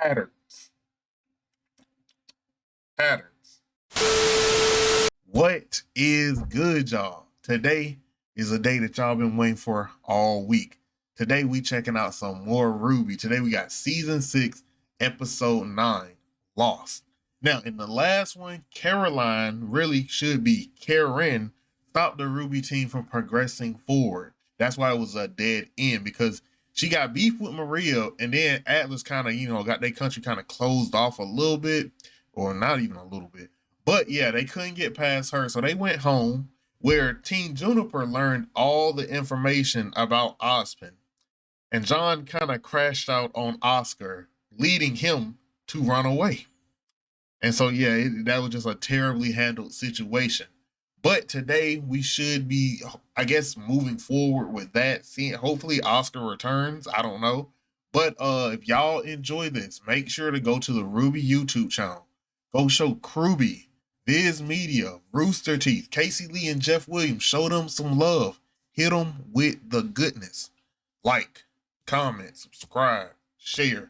Patterns. Patterns. What is good, y'all? Today is a day that y'all been waiting for all week. Today we checking out some more RWBY. Today we got season 6, episode 9, Lost. Now in the last one, Caroline, really should be Karen, stopped the RWBY team from progressing forward. That's why it was a dead end, because she got beef with Maria, and then Atlas kind of, got their country kind of closed off a little bit, or not even a little bit. But yeah, they couldn't get past her, so they went home, where Team Juniper learned all the information about Ozpin. And John kind of crashed out on Oscar, leading him to run away. And so yeah, that was just a terribly handled situation. But today we should be, I guess, moving forward with that. Seeing, hopefully Oscar returns. I don't know. But if y'all enjoy this, make sure to go to the RWBY YouTube channel. Go show RWBY, Viz Media, Rooster Teeth, Casey Lee, and Jeff Williams. Show them some love. Hit them with the goodness. Like, comment, subscribe, share.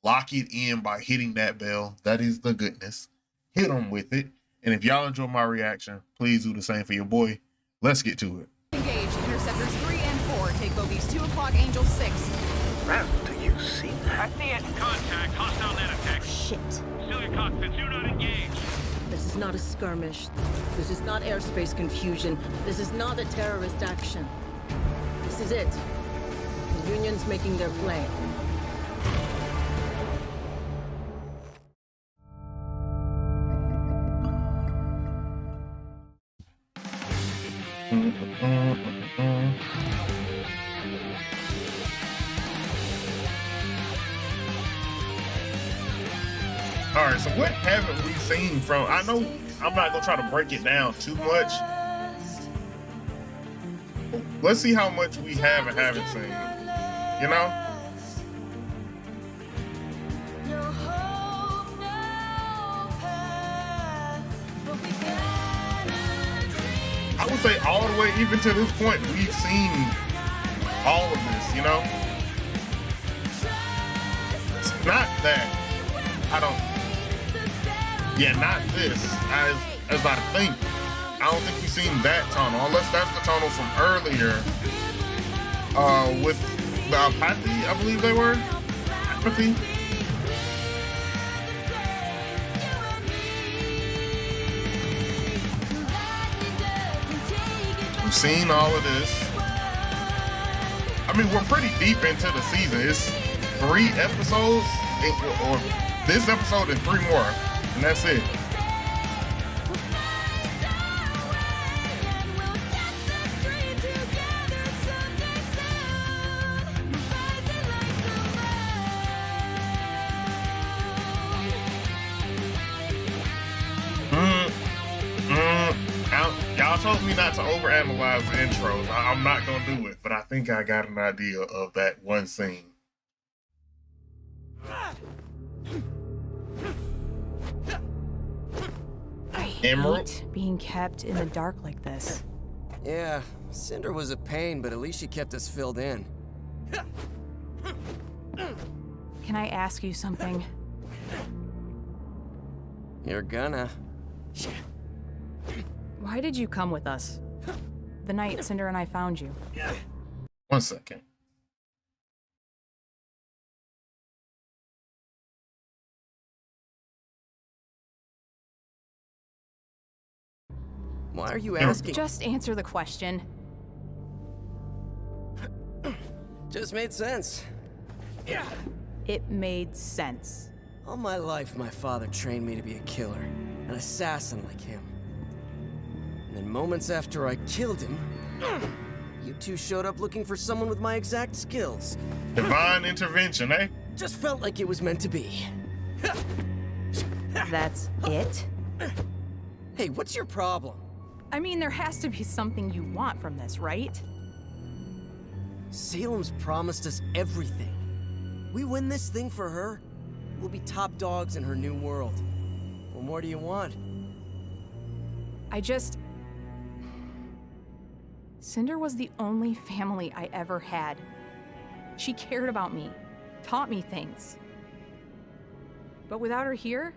Lock it in by hitting that bell. That is the goodness. Hit them with it. And if y'all enjoy my reaction, please do the same for your boy. Let's get to it. Engage. Interceptors 3 and 4. Take bogeys 2 o'clock, Angel 6. Well, do you see that? I see it. Contact. Hostile net attack. Shit. Still your cockpits. Do not engage. This is not a skirmish. This is not airspace confusion. This is not a terrorist action. This is it. The Union's making their play. All right, so what haven't we seen from? I know I'm not gonna try to break it down too much. Let's see how much we have and haven't seen. I would say all the way, even to this point, we've seen all of this, It's not that not this, as I think. I don't think we've seen that tunnel, unless that's the tunnel from earlier, with the apathy, I believe they were. Apathy? We've seen all of this. I mean, we're pretty deep into the season. It's 3 episodes, or this episode and 3 more, and that's it. Y'all told me not to overanalyze the intros. I'm not gonna do it, but I think I got an idea of that one scene. I Emerald? hate being kept in the dark like this. Yeah, Cinder was a pain, but at least she kept us filled in. Can I ask you something? You're gonna. Why did you come with us? The night Cinder and I found you. 1 second. Why are you asking? Just answer the question. Just made sense. It made sense. All my life, my father trained me to be a killer, an assassin like him. And then moments after I killed him, you two showed up looking for someone with my exact skills. Divine intervention, eh? Just felt like it was meant to be. That's it? Hey, what's your problem? I mean, there has to be something you want from this, right? Salem's promised us everything. We win this thing for her, we'll be top dogs in her new world. What more do you want? Cinder was the only family I ever had. She cared about me, taught me things. But without her here,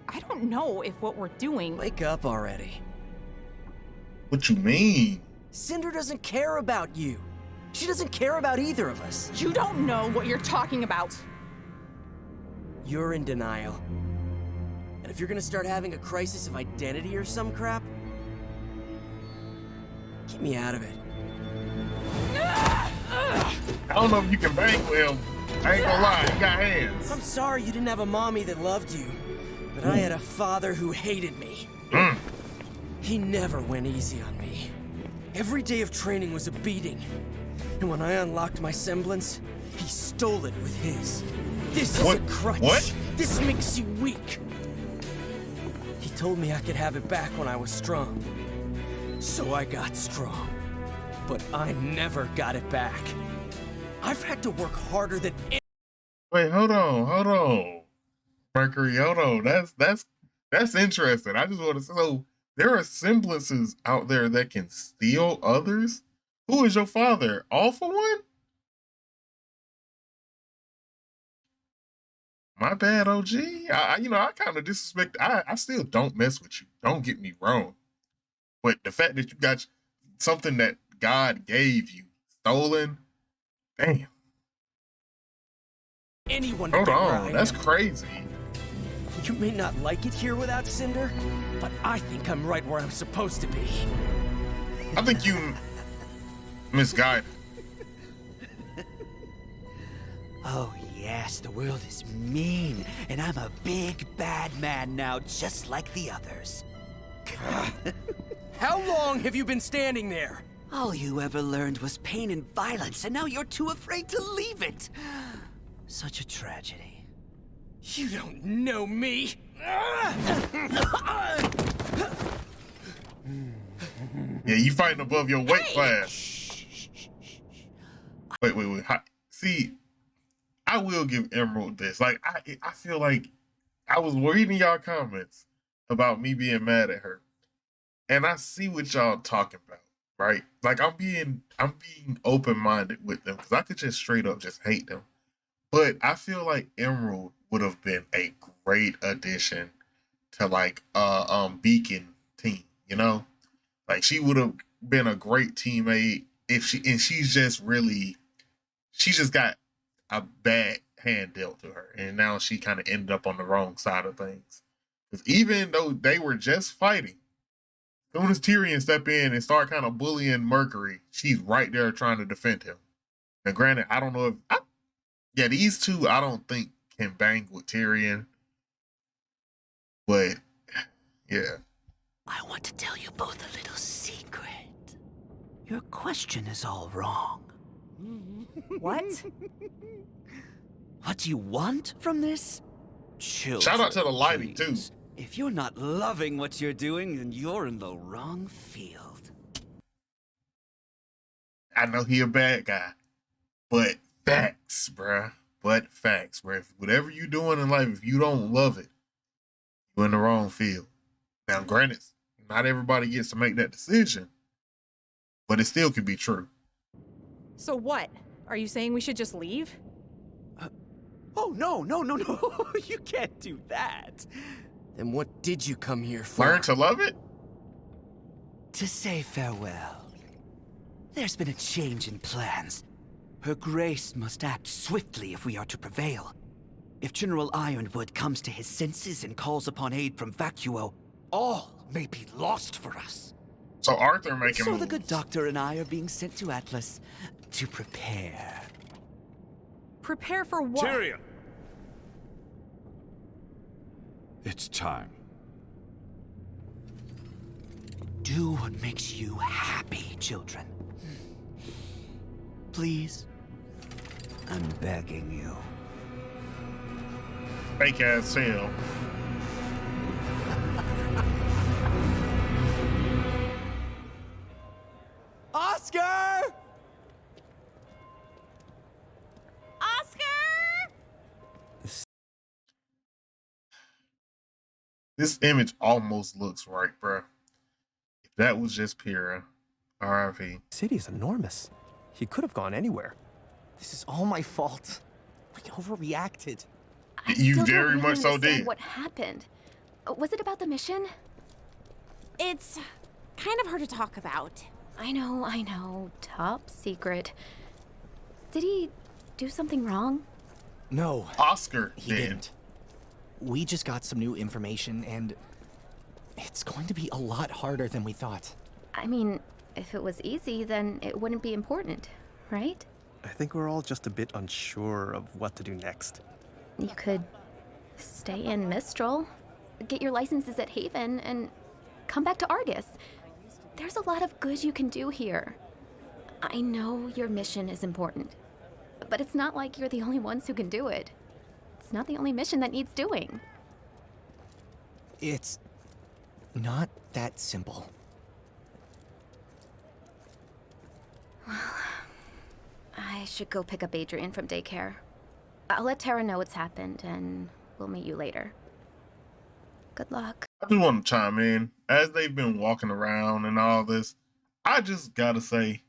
I don't know if what we're doing... Wake up already. What you mean? Cinder doesn't care about you. She doesn't care about either of us. You don't know what you're talking about. You're in denial. And if you're gonna start having a crisis of identity or some crap, get me out of it. I don't know if you can bang with him. I ain't gonna lie, you got hands. I'm sorry you didn't have a mommy that loved you, but I had a father who hated me. He never went easy on me. Every day of training was a beating. And when I unlocked my semblance, he stole it with his. This is a crutch. What? This makes you weak. He told me I could have it back when I was strong. So I got strong. But I never got it back. I've had to work harder than... Wait, hold on. Mercury, hold on. That's interesting. I just want to say, so there are semblances out there that can steal others? Who is your father? All for one? My bad, OG. I kind of disrespect. I still don't mess with you. Don't get me wrong. But the fact that you got something that God gave you stolen, damn. Anyone Hold to get where I on, that's am. crazy. You may not like it here without Cinder, but I think I'm right where I'm supposed to be. I think you misguided. Oh, yes, the world is mean, and I'm a big bad man now, just like the others. How long have you been standing there? All you ever learned was pain and violence, and now you're too afraid to leave it. Such a tragedy. You don't know me. Yeah, you fighting above your weight class. Wait. See, I will give Emerald this. Like, I feel like I was reading y'all comments about me being mad at her, and I see what y'all talking about, right? Like, I'm being open-minded with them because I could just straight up just hate them. But I feel like Emerald would have been a great addition to like Beacon team, you know? Like she would have been a great teammate if she's just got a bad hand dealt to her. And now she kind of ended up on the wrong side of things. Because even though they were just fighting, as soon as Tyrian step in and start kind of bullying Mercury, she's right there trying to defend him. Now granted, I don't know if yeah, these two I don't think can bang with Tyrian. But yeah. I want to tell you both a little secret. Your question is all wrong. What? What do you want from this? Children, Shout out to the lighting too. please. If you're not loving what you're doing, then you're in the wrong field. I know he a bad guy, but facts, bruh. But facts, bruh. If whatever you doing in life, if you don't love it, you're in the wrong field. Now, granted, not everybody gets to make that decision, but it still could be true. So what? Are you saying we should just leave? Oh, no. You can't do that. Then what did you come here for? Learn to love it? To say farewell. There's been a change in plans. Her Grace must act swiftly if we are to prevail. If General Ironwood comes to his senses and calls upon aid from Vacuo, all may be lost for us. So Arthur making So moves. the good doctor and I are being sent to Atlas to prepare. Prepare for what? Tyrian! It's time. Do what makes you happy, children. Please. I'm begging you. Fake ass tail. Oscar! This image almost looks right, bruh. If that was just Pyrrha, R.I.P. City is enormous. He could have gone anywhere. This is all my fault. I overreacted. I You still very don't really much so understand did. what happened. Was it about the mission? It's kind of hard to talk about. I know. Top secret. Did he do something wrong? No, Oscar he did. didn't. We just got some new information, and it's going to be a lot harder than we thought. I mean, if it was easy, then it wouldn't be important, right? I think we're all just a bit unsure of what to do next. You could stay in Mistral, get your licenses at Haven, and come back to Argus. There's a lot of good you can do here. I know your mission is important, but it's not like you're the only ones who can do it. It's not the only mission that needs doing. It's not that simple. I should go pick up Adrian from daycare. I'll let Tara know what's happened, and we'll meet you later. Good luck. I just want to chime in. As they've been walking around and all this, I just gotta say,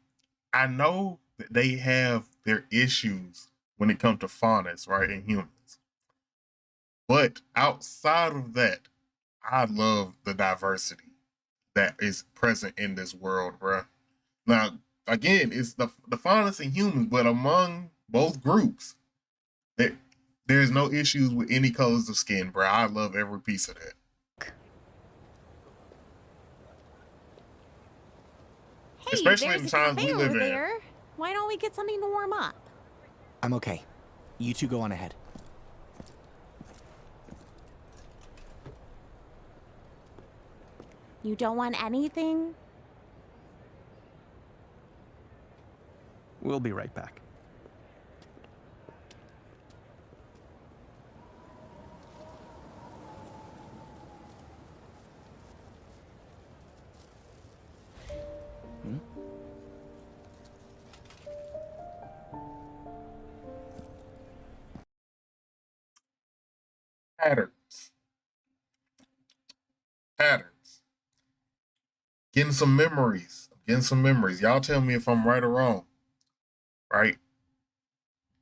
I know that they have their issues when it comes to faunus, right, and humans. But outside of that, I love the diversity that is present in this world, bruh. Now, again, it's the faunus and humans, but among both groups, there's no issues with any colors of skin, bruh. I love every piece of that. Hey, Especially there's in a the times cafe we live over in. there. Why don't we get something to warm up? I'm okay. You two go on ahead. You don't want anything? We'll be right back. Patterns. Getting some memories. Y'all tell me if I'm right or wrong. Right?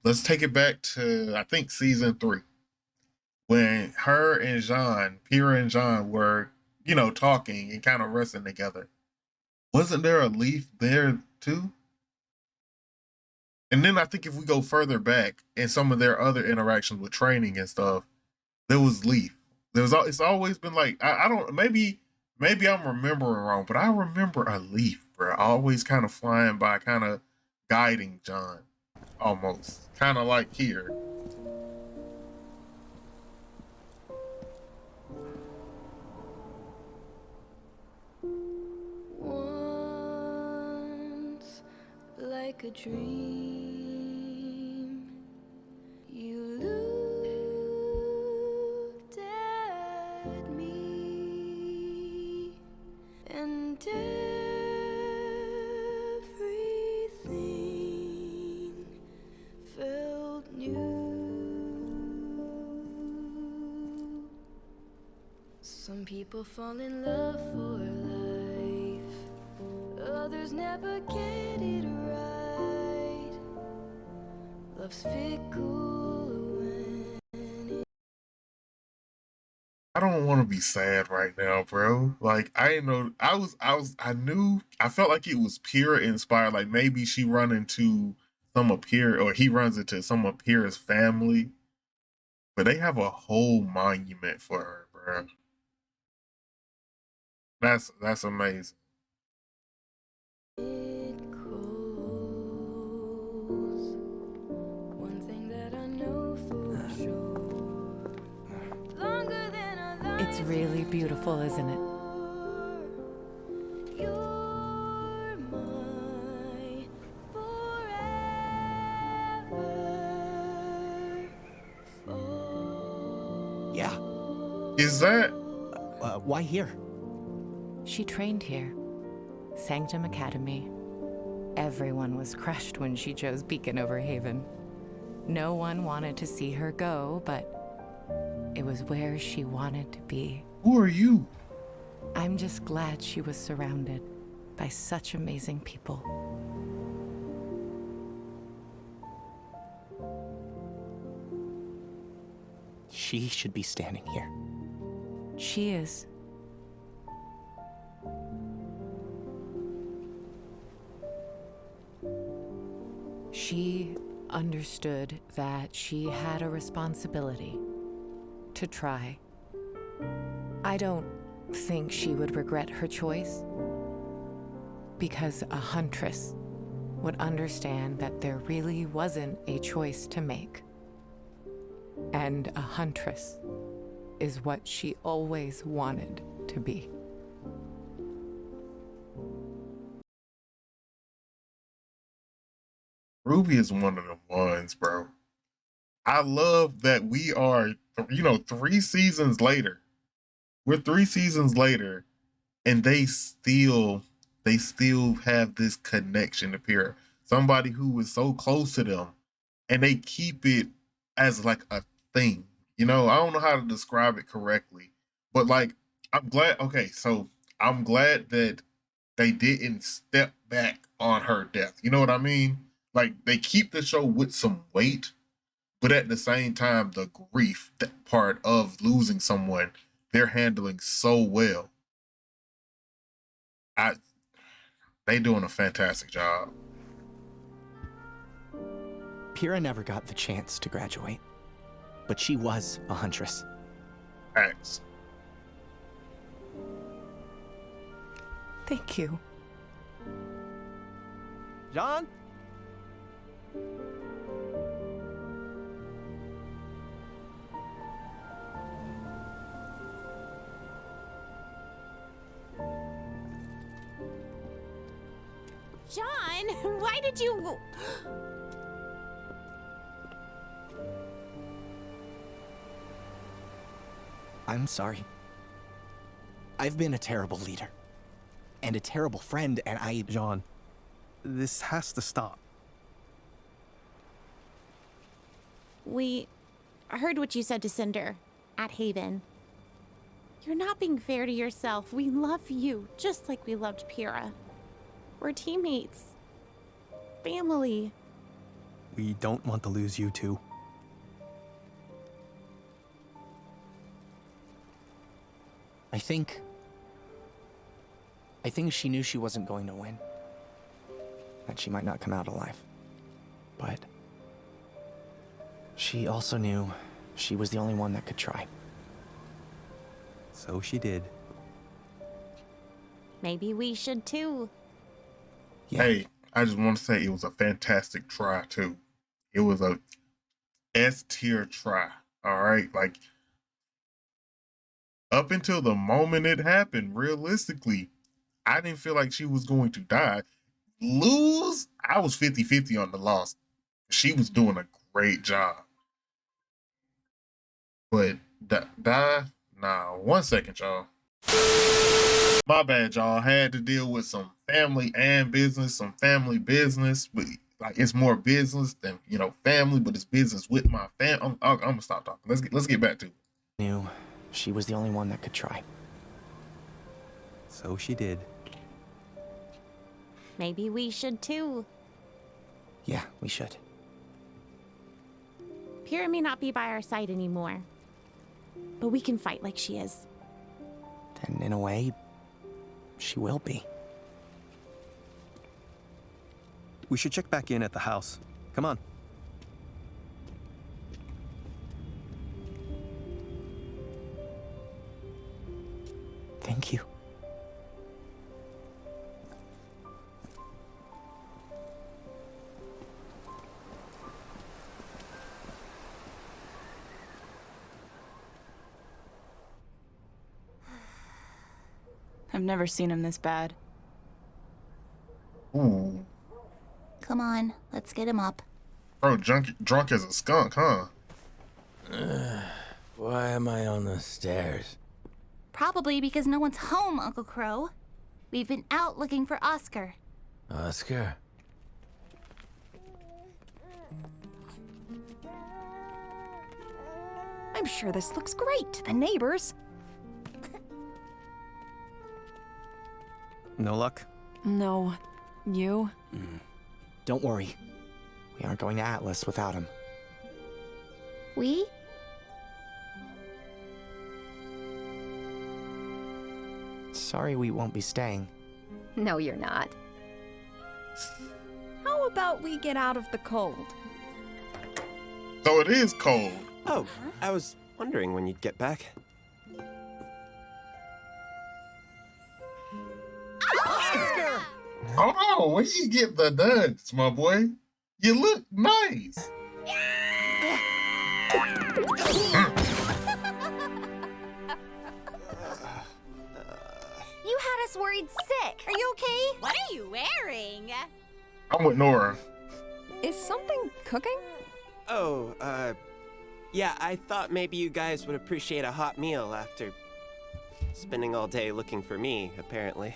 Let's take it back to, I think, season 3. When her and Pyrrha and John were, talking and kind of wrestling together. Wasn't there a Leaf there too? And then I think if we go further back in some of their other interactions with training and stuff, there was Leaf. It's always been like, I don't, maybe I'm remembering wrong, but I remember a Leaf, bro, always kind of flying by, kind of guiding John, almost, kind of like here. Once, like a dream, you looked at me, and everything felt new. Some people fall in love for life, others never get it right. Love's fickle when I don't want to be sad right now, bro. Like, I felt like it was Pyrrha inspired. Like, maybe she run into some of Pyrrha, or he runs into some of Pyrrha's family. But they have a whole monument for her, bro. That's amazing. it calls. One thing that I know for sure, longer than our lives It's really beautiful, isn't it? you're my forever. Yeah. Is that? Why here? She trained here. Sanctum Academy. Everyone was crushed when she chose Beacon over Haven. No one wanted to see her go, but it was where she wanted to be. Who are you? I'm just glad she was surrounded by such amazing people. She should be standing here. She is. She understood that she had a responsibility to try. I don't think she would regret her choice, because a huntress would understand that there really wasn't a choice to make. And a huntress is what she always wanted to be. RWBY is one of the ones, bro. I love that we are, 3 seasons later. We're 3 seasons later, and they still have this connection to Pyrrha. Somebody who is so close to them, and they keep it as like a thing. I don't know how to describe it correctly, but like, I'm glad. Okay, so I'm glad that they didn't step back on her death. You know what I mean? Like, they keep the show with some weight, but at the same time, the grief, that part of losing someone, they're handling so well. They doing a fantastic job. Pyrrha never got the chance to graduate, but she was a huntress. Thanks. Thank you. John? John, why did you... I'm sorry. I've been a terrible leader. And a terrible friend, and John, this has to stop. We heard what you said to Cinder at Haven. You're not being fair to yourself. We love you, just like we loved Pyrrha. We're teammates. Family. We don't want to lose you two. I think she knew she wasn't going to win. That she might not come out alive. But she also knew she was the only one that could try. So she did. Maybe we should too. Yeah. Hey, I just want to say it was a fantastic try too. It was a S-tier try. All right, like, up until the moment it happened, realistically, I didn't feel like she was going to die. Lose, I was 50-50 on the loss. She was doing a great job. But die? Nah, 1 second, y'all. My bad, y'all. Had to deal with some family and business, some family business. But like, it's more business than, family, but it's business with my fam. I'm gonna stop talking. Let's get back to it. Knew she was the only one that could try. So she did. Maybe we should too. Yeah, we should. Pyrrha may not be by our side anymore, but we can fight like she is. And in a way, she will be. We should check back in at the house. Come on. Thank you. I've never seen him this bad. Ooh. Come on, let's get him up. Bro, drunk as a skunk, huh? Why am I on the stairs? Probably because no one's home, Uncle Crow. We've been out looking for Oscar. Oscar? I'm sure this looks great to the neighbors. No luck? No. You? Don't worry. We aren't going to Atlas without him. We? sorry we won't be staying. No, you're not. How about we get out of the cold? So it is cold. Oh, I was wondering when you'd get back. Oscar! Hold on, where you get the nuts, my boy? You look nice. You had us worried sick. Are you okay? What are you wearing? I'm with Nora. Is something cooking? Oh, yeah, I thought maybe you guys would appreciate a hot meal after spending all day looking for me, apparently.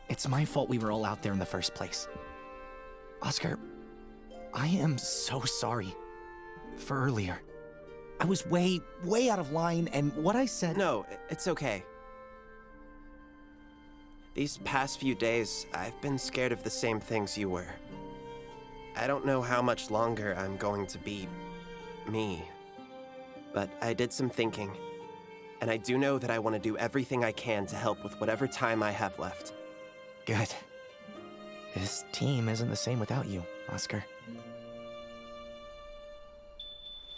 It's my fault we were all out there in the first place. Oscar, I am so sorry for earlier. I was way out of line, and what I said... No, it's okay. These past few days, I've been scared of the same things you were. I don't know how much longer I'm going to be me, but I did some thinking, and I do know that I want to do everything I can to help with whatever time I have left. Good. This team isn't the same without you, Oscar.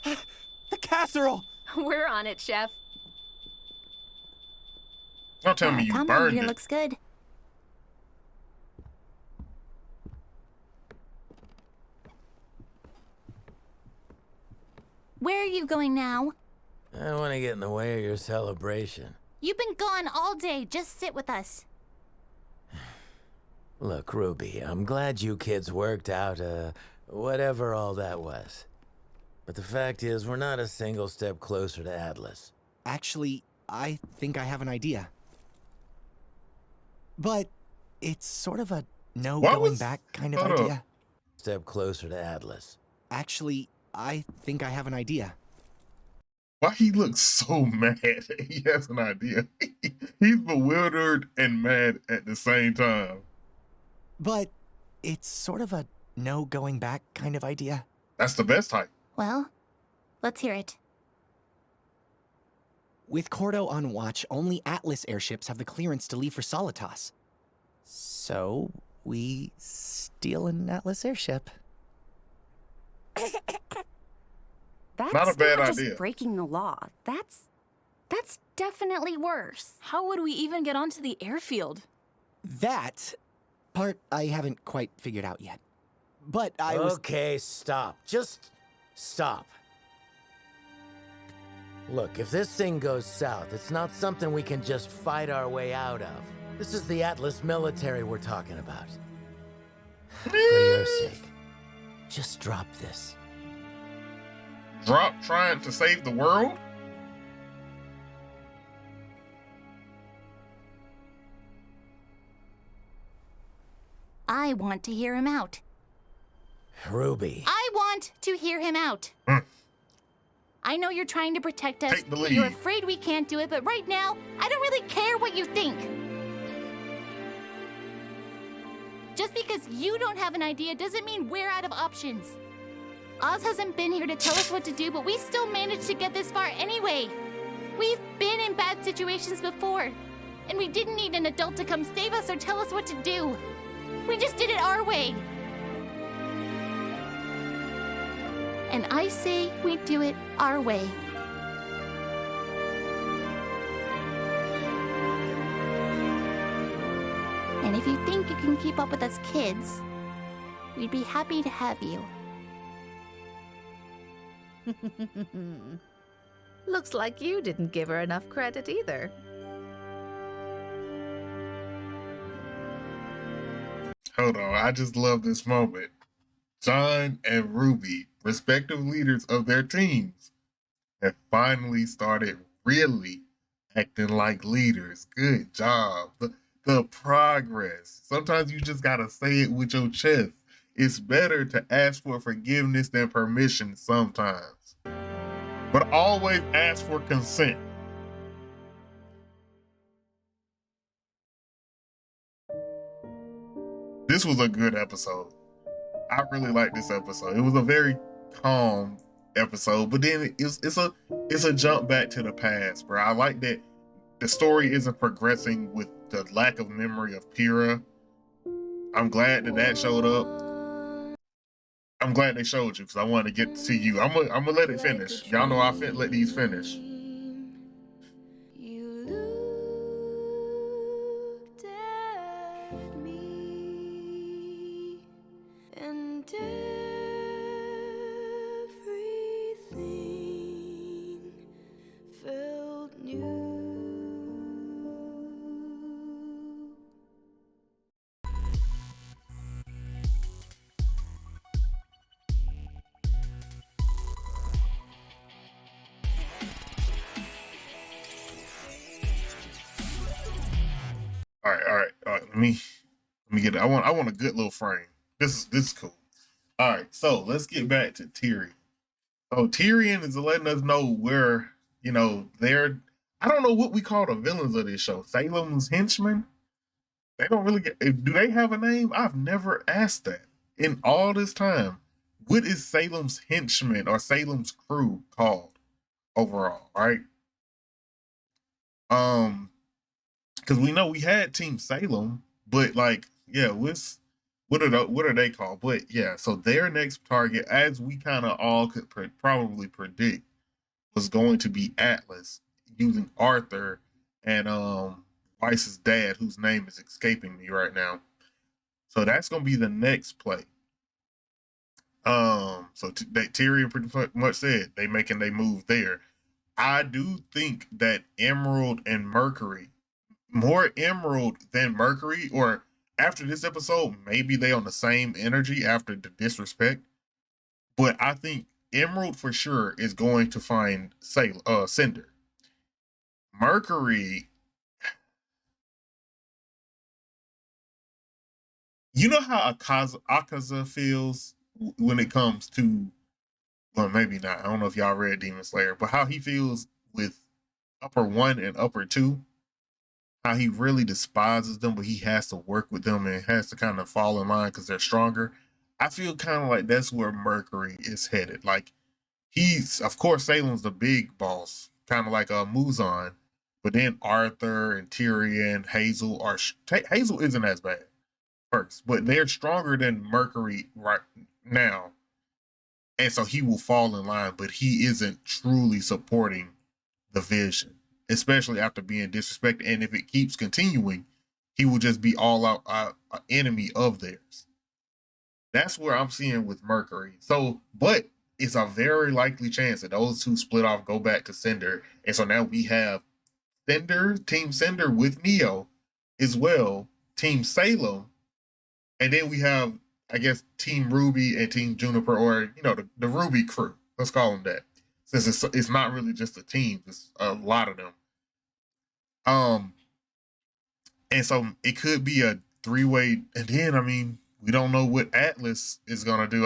The casserole! We're on it, Chef. Don't tell me you burned here it. looks good. Where are you going now? I don't want to get in the way of your celebration. You've been gone all day. Just sit with us. Look, Ruby, I'm glad you kids worked out, whatever all that was. But the fact is, we're not a single step closer to Atlas. Actually, I think I have an idea. But it's sort of a no going back kind of idea. Step closer to Atlas. Actually, I think I have an idea. Why he looks so mad? He has an idea. He's bewildered and mad at the same time. But it's sort of a no going back kind of idea. That's the best type. Well, let's hear it. With Cordo on watch, only Atlas airships have the clearance to leave for Solitas. So, we steal an Atlas airship. That's not a bad just idea. Breaking the law. That's Definitely worse. How would we even get onto the airfield? That part I haven't quite figured out yet. But I was... Okay, stop. Just stop. Look, if this thing goes south, it's not something we can just fight our way out of. This is the Atlas military we're talking about. For your sake, just drop this. Drop trying to save the world? I want to hear him out. Ruby. I want to hear him out. I know you're trying to protect us. Take the lead. You're afraid we can't do it, but right now, I don't really care what you think. Just because you don't have an idea doesn't mean we're out of options. Oz hasn't been here to tell us what to do, but we still managed to get this far anyway. We've been in bad situations before, and we didn't need an adult to come save us or tell us what to do. We just did it our way. And I say we do it our way. And if you think you can keep up with us kids, we'd be happy to have you. Looks like you didn't give her enough credit either. Hold on, I just love this moment. John and Ruby, respective leaders of their teams, have finally started really acting like leaders. Good job. The progress. Sometimes you just gotta say it with your chest. It's better to ask for forgiveness than permission sometimes. But always ask for consent. This was a good episode. I really liked this episode. It was a very calm episode, but then it's a jump back to the past, bro. I like that the story isn't progressing with the lack of memory of Pyrrha. I'm glad that showed up. I'm glad they showed you because I wanted to get to see you. I'm gonna let it finish. Y'all know I let these finish. And everything felt new. All right. Let me get it. I want a good little frame. This is cool. All right, so let's get back to Tyrian. So Tyrian is letting us know where, they're, I don't know what we call the villains of this show. Salem's henchmen? They don't really do they have a name? I've never asked that in all this time. What is Salem's henchmen or Salem's crew called overall, right? Because we know we had Team Salem, but what are they called? But yeah, so their next target, as we kind of all could probably predict, was going to be Atlas, using Arthur and Weiss's dad, whose name is escaping me right now. So that's going to be the next play. Tyrian pretty much said they move there. I do think that Emerald and Mercury, more Emerald than Mercury, or after this episode, maybe they on the same energy after the disrespect. But I think Emerald for sure is going to find Cinder. Mercury, you know how Akaza feels when it comes to, well, maybe not. I don't know if y'all read Demon Slayer, but how he feels with Upper 1 and Upper 2. How he really despises them, but he has to work with them and has to kind of fall in line because they're stronger. I feel kind of like that's where Mercury is headed. Like, he's, of course, Salem's the big boss, kind of like Muzan, but then Arthur and Tyrian, Hazel Hazel isn't as bad first, but they're stronger than Mercury right now. And so he will fall in line, but he isn't truly supporting the vision, especially after being disrespected. And if it keeps continuing, he will just be all out an enemy of theirs. That's where I'm seeing with Mercury. So, but it's a very likely chance that those two split off, go back to Cinder. And so now we have Team Cinder with Neo as well, Team Salem. And then we have, I guess, Team RWBY and Team Juniper, or, the RWBY crew. Let's call them that. Since it's not really just a team, it's a lot of them. And so it could be a 3-way, and then we don't know what Atlas is gonna do.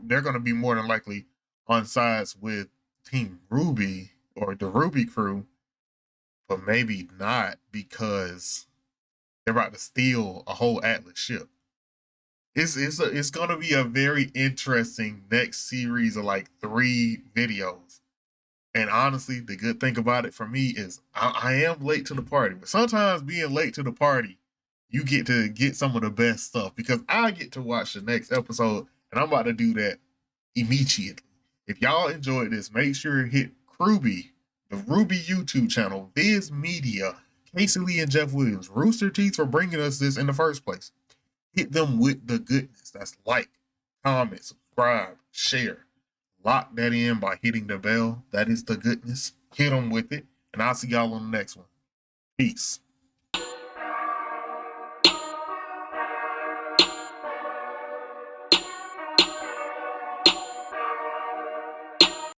They're gonna be more than likely on sides with Team RWBY or the RWBY crew, but maybe not, because they're about to steal a whole Atlas ship. It's gonna be a very interesting next series of 3 videos. And honestly, the good thing about it for me is I am late to the party. But sometimes being late to the party, you get to get some of the best stuff, because I get to watch the next episode, and I'm about to do that immediately. If y'all enjoyed this, make sure to hit RWBY, the RWBY YouTube channel, Viz Media, Casey Lee and Jeff Williams, Rooster Teeth for bringing us this in the first place. Hit them with the goodness. That's like, comment, subscribe, share. Lock that in by hitting the bell. That is the goodness. Hit them with it. And I'll see y'all on the next one. Peace.